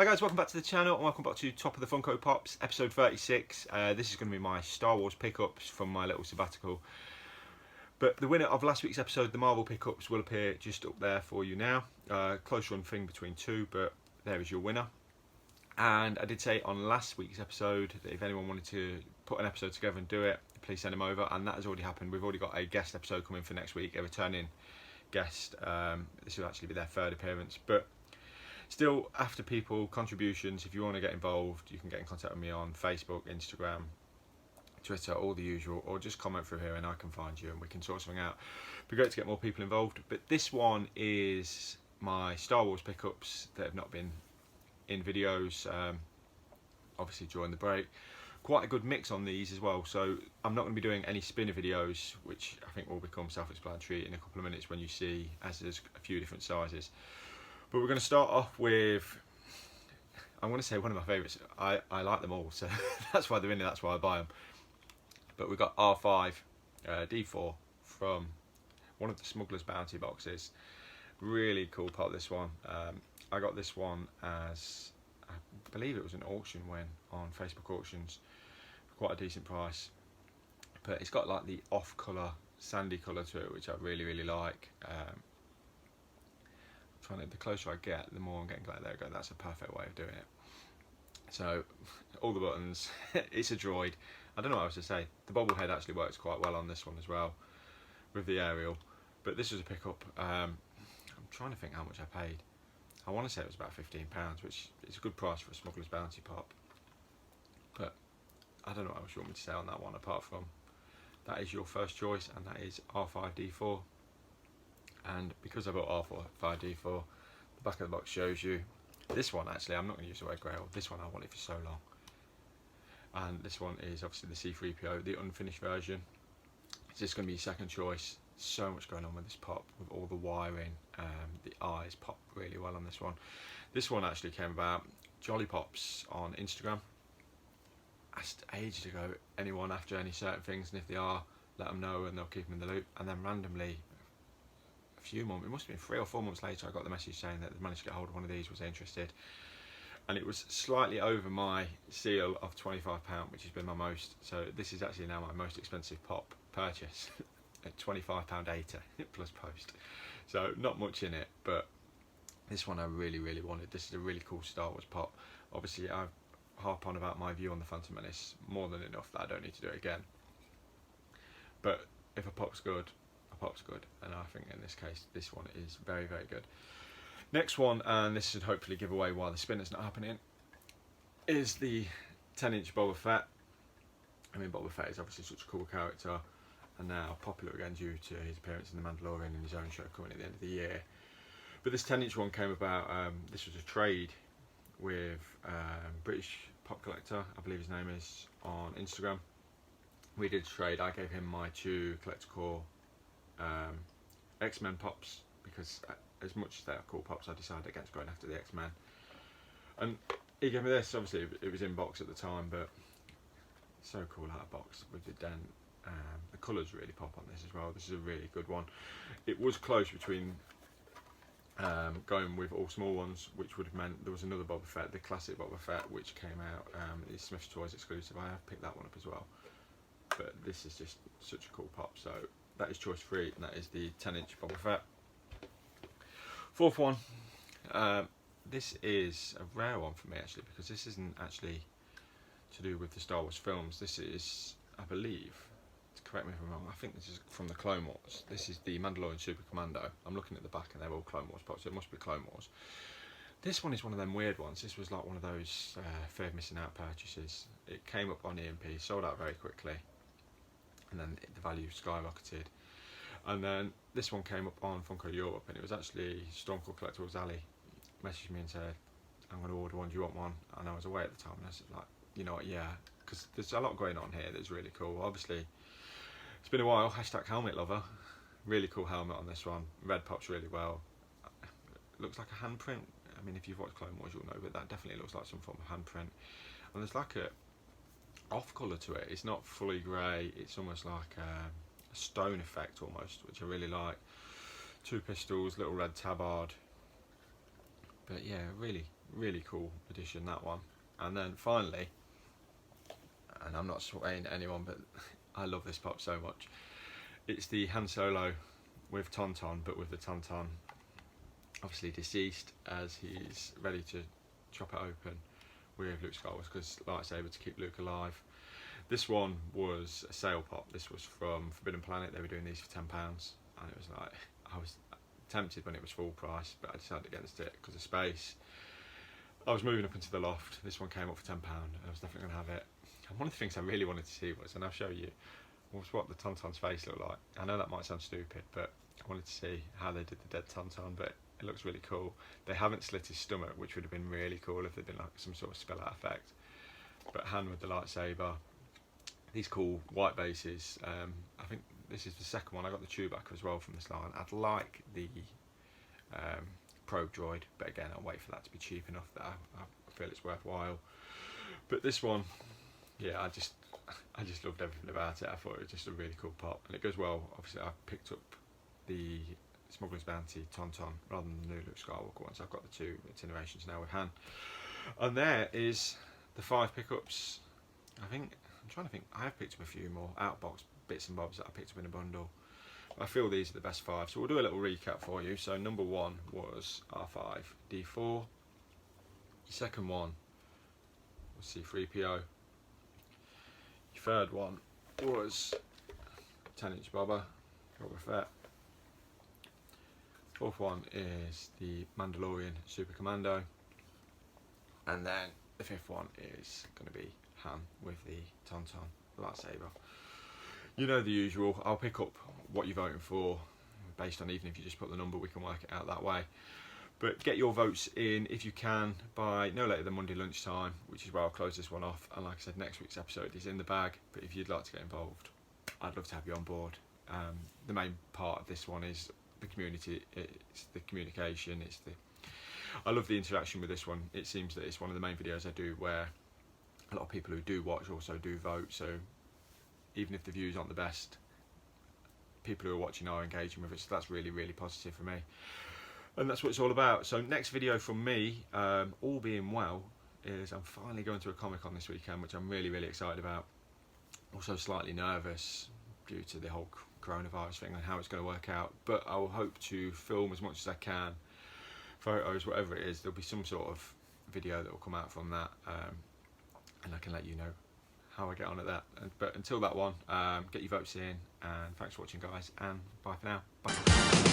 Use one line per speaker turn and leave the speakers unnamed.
guys, welcome back to the channel and welcome back to Top of the Funko Pops, episode 36. This is going to be my Star Wars pickups from my little sabbatical. But the winner of last week's episode, the Marvel pickups, will appear just up there for you now. Close run thing between two, but there is your winner. And I did say on last week's episode that if anyone wanted to put an episode together and do it, please send them over, and that has already happened. We've already got a guest episode coming for next week, a returning guest. This will actually be their third appearance, but still, after people, contributions, if you want to get involved, you can get in contact with me on Facebook, Instagram, Twitter, all the usual, or just comment through here and I can find you and we can sort something out. It'd be great to get more people involved. But this one is my Star Wars pickups that have not been in videos, obviously during the break. Quite a good mix on these as well, so I'm not going to be doing any spinner videos, which I think will become self-explanatory in a couple of minutes when you see, as there's a few different sizes. But we're going to start off with, I'm going to say one of my favourites. I like them all, so that's why they're in there, that's why I buy them. But we've got R5 D4 from one of the Smuggler's Bounty boxes. Really cool part of this one. I got this one as, I believe it was an auction win on Facebook auctions, for quite a decent price. But it's got like the off colour, sandy colour to it, which I really like. The closer I get, the more I'm getting glad. There we go, that's a perfect way of doing it. So all the buttons, it's a droid. I don't know what else to say. The bobblehead actually works quite well on this one as well with the aerial, but this was a pickup. I'm trying to think how much I paid. I want to say it was about £15, which is a good price for a Smuggler's Bounty pop, but I don't know what else you want me to say on that one apart from that is your first choice, and that is R5D4. And because I bought R5D4, the back of the box shows you this one. Actually, I'm not going to use the word grail. This one I wanted for so long. And this one is obviously the C3PO, the unfinished version. It's just going to be second choice. So much going on with this pop, with all the wiring. The eyes pop really well on this one. This one actually came about Jolly Pops on Instagram. Asked ages ago anyone after any certain things, and if they are, let them know and they'll keep them in the loop. And then randomly, a few months, it must have been 3 or 4 months later, I got the message saying that they managed to get hold of one of these, was interested. And it was slightly over my seal of £25, which has been my most. So this is actually now my most expensive pop purchase at £25.80 plus post. So not much in it, but this one I really wanted. This is a really cool Star Wars pop. Obviously I harp on about my view on the Phantom Menace more than enough that I don't need to do it again. But if a pop's good, pop's good, and I think in this case this one is very good. Next one, and this should hopefully give away why the spinner's not happening, is the 10-inch Boba Fett. I mean, Boba Fett is obviously such a cool character and now popular again due to his appearance in the Mandalorian and his own show coming at the end of the year. But this 10-inch one came about, this was a trade with British pop collector, I believe his name is, on Instagram. We did a trade. I gave him my 2 collector core X-Men pops, because as much as they are cool pops, I decided against going after the X-Men. And he gave me this. Obviously it was in box at the time, but so cool out of box with the dent. The colours really pop on this as well. This is a really good one. It was close between going with all small ones, which would have meant there was another Boba Fett, the classic Boba Fett, which came out, is Smith's Toys exclusive. I have picked that one up as well, but this is just such a cool pop. So that is choice 3, and that is the 10-inch Boba Fett. Fourth one, this is a rare one for me actually, because this isn't actually to do with the Star Wars films. This is, I believe, correct me if I'm wrong, I think this is from the Clone Wars. This is the Mandalorian Super Commando. I'm looking at the back and they're all Clone Wars pops, so it must be Clone Wars. This one is one of them weird ones. This was like one of those fear of missing out purchases. It came up on EMP, sold out very quickly, and then the value skyrocketed. And then this one came up on Funko Europe, and it was actually Stormcore Collector Ali messaged me and said, I'm going to order one, do you want one? And I was away at the time, and I said, like, you know what, yeah, because there's a lot going on here that's really cool. Obviously, it's been a while, hashtag helmet lover. Really cool helmet on this one. Red pops really well. Looks like a handprint. I mean, if you've watched Clone Wars, you'll know, but that definitely looks like some form of handprint. And there's like a off colour to it. It's not fully grey, it's almost like a stone effect almost, which I really like. 2 pistols, little red tabard. But yeah, really really cool addition, that one. And then finally, and I'm not swaying anyone, but I love this pop so much, it's the Han Solo with Tauntaun, but with the Tauntaun obviously deceased, as he's ready to chop it open with Luke Skywalker's lightsaber to keep Luke alive. This one was a sale pop. This was from Forbidden Planet. They were doing these for £10, and it was like, I was tempted when it was full price, but I decided against it because of space. I was moving up into the loft. This one came up for £10, and I was definitely going to have it. And one of the things I really wanted to see was, and I'll show you, was what the Tauntaun's face looked like. I know that might sound stupid, but I wanted to see how they did the dead Tauntaun, but it looks really cool. They haven't slit his stomach, which would have been really cool if there'd been like some sort of spill out effect. But Han with the lightsaber, these cool white bases. I think this is the second one. I got the Chewbacca as well from this line. I'd like the Probe Droid, but again, I'll wait for that to be cheap enough that I feel it's worthwhile. But this one, yeah, I just loved everything about it. I thought it was just a really cool pop, and it goes well. Obviously, I picked up the Smuggler's Bounty Tauntaun rather than the new Luke Skywalker ones. I've got the two itinerations now with Han. And there is the 5 pickups. I'm trying to think, I have picked up a few more outbox bits and bobs that I picked up in a bundle. I feel these are the best 5, so we'll do a little recap for you. So number 1 was R5D4. Your second one was C3PO. Your third one was 10-inch Boba Fett. Fourth one is the Mandalorian Super Commando, and then the fifth one is going to be Han with the Tauntaun lightsaber. You know the usual. I'll pick up what you're voting for based on, even if you just put the number, we can work it out that way. But get your votes in if you can by no later than Monday lunchtime, which is where I'll close this one off. And like I said, next week's episode is in the bag, but if you'd like to get involved, I'd love to have you on board. The main part of this one is the community, it's the communication, I love the interaction with this one. It seems that it's one of the main videos I do where a lot of people who do watch also do vote, so even if the views aren't the best, people who are watching are engaging with it, so that's really, really positive for me. And that's what it's all about. So next video from me, all being well, is I'm finally going to a Comic-Con this weekend, which I'm really, really excited about. Also slightly nervous due to the whole coronavirus thing and how it's going to work out, but I will hope to film as much as I can, photos, whatever it is. There'll be some sort of video that will come out from that, and I can let you know how I get on at that. But until that one, get your votes in, and thanks for watching, guys, and bye for now. Bye.